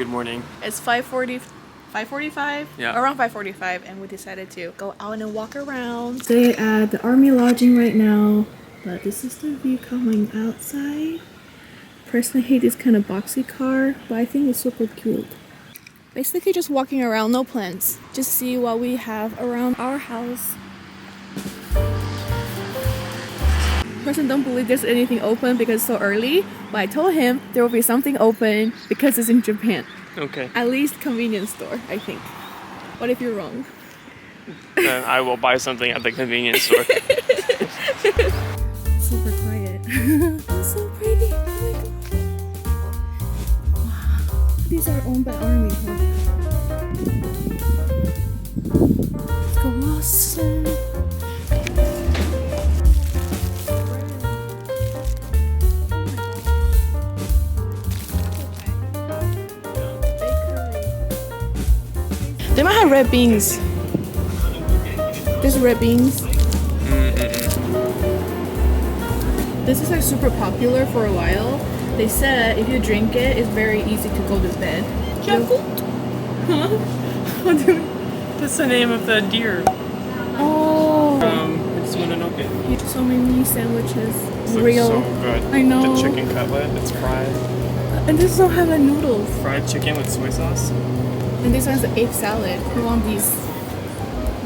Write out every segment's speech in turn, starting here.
good morning. It's 5:45? Yeah. Around 5:45, and we decided to go out and walk around. Stay at the army lodging right now, but this is the view coming outside. Personally, I hate this kind of boxy car, but I think it's super cute. Basically just walking around, no plans. Just see what we have around our house. Person don't believe there's anything open because it's so early, but I told him there will be something open because it's in Japan. Okay. At least convenience store, I think. What if you're wrong? Then I will buy something at the convenience store. Super quiet. It's so pretty. Oh my god. Wow. These are owned by Army. Huh? Let's go Lawson. They might have red beans. There's red beans. This is like super popular for a while. They said if you drink it, it's very easy to go to bed. Huh? What do you... That's the name of the deer. Oh. It's Mononoke. So many sandwiches. This Real. looks so good. I know. The chicken cutlet, it's fried. And this don't have the noodles. Fried chicken with soy sauce. And this one's the egg salad. We want these.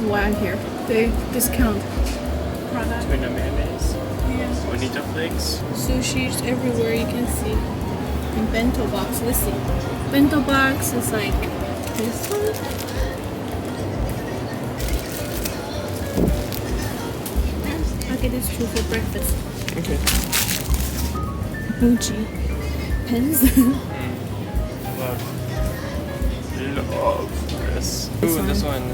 Why here? They discount. Tuna mayonnaise. Yeah. Bonito flakes. Sushi's everywhere you can see. And bento box. Let's see. Bento box is like this one. I'll get this two for breakfast. Okay. Muji. Pens. Love this. Ooh, this one.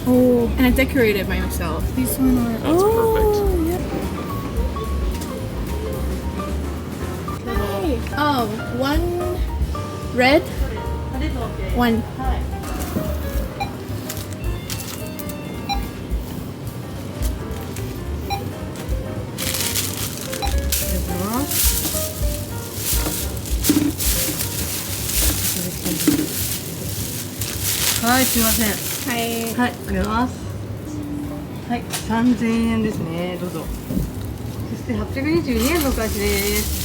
Oh, and I decorated by myself. These one are. That's perfect. Yeah. Hi. One red. One.はい、すいません。Hi. はい、ありがとうございます。はい、3000円ですね。どうぞ。そして822円のお返しです。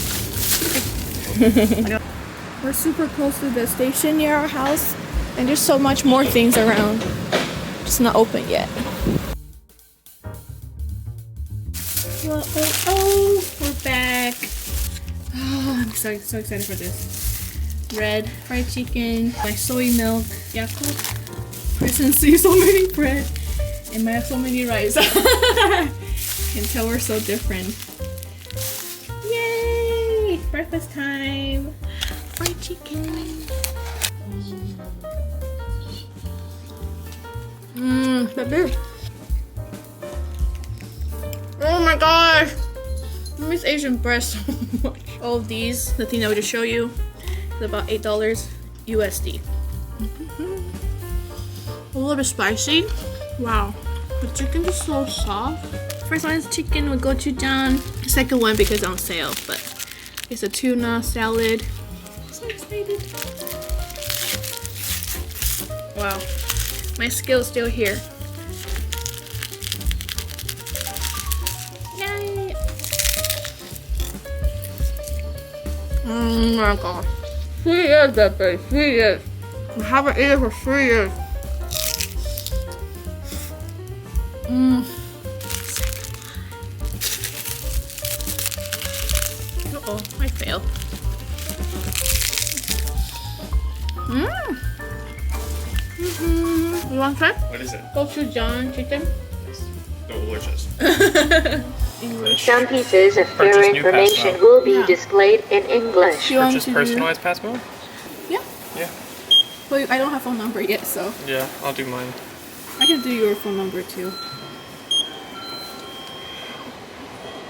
We're super close to the station near our house, and there's so much more things around. Just not open yet. Oh, we're back. Oh, I'm so excited for this. Red fried chicken, my soy milk, Yakult. Person sees so many bread, and I have so many rice. Can tell we're so different. Yay! Breakfast time. Fried chicken. Baby. Oh my gosh! I miss Asian breast so much. All of these, the thing that we just show you, is about $8 USD. A little bit spicy. Wow. The chicken is so soft. First one is chicken with gochujang. The second one because it's on sale, but it's a tuna salad. So excited. Wow. My skill is still here. Yay! Oh my god. 3 years, baby. 3 years. I haven't eaten for 3 years. Uh-oh, I failed. You want to try? What is it? Gochujang chicken. Delicious. English. Some pieces of Purchase further new information Pasmo. will be Yeah. displayed in English. You want Just to do- personalized Pasmo? Yeah. Yeah. Well, I don't have phone number yet, so Yeah, I'll do mine. I can do your phone number too.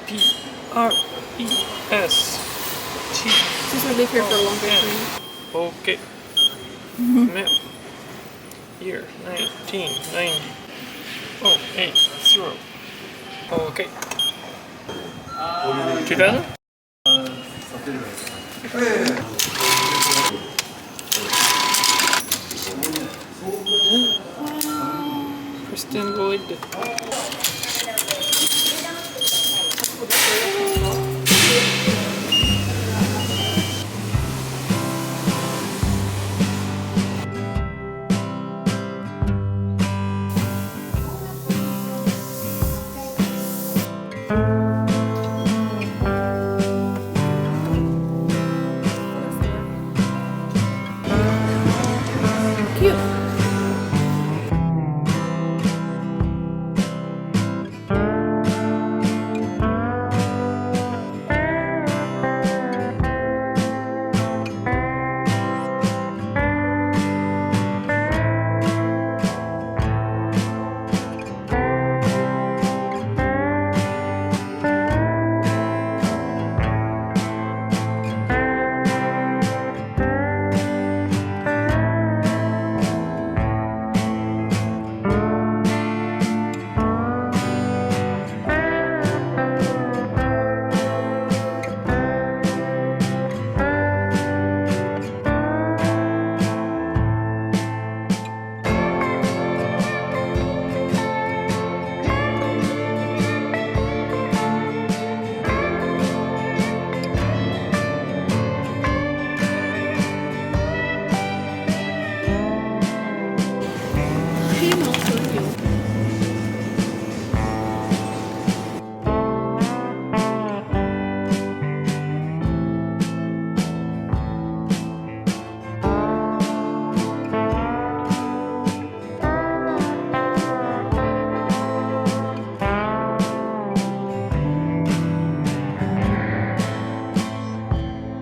PRES. Since we live here for a longer time. Okay. Map. Year 1990. Oh, 8, 0. Okay. 2000? and good.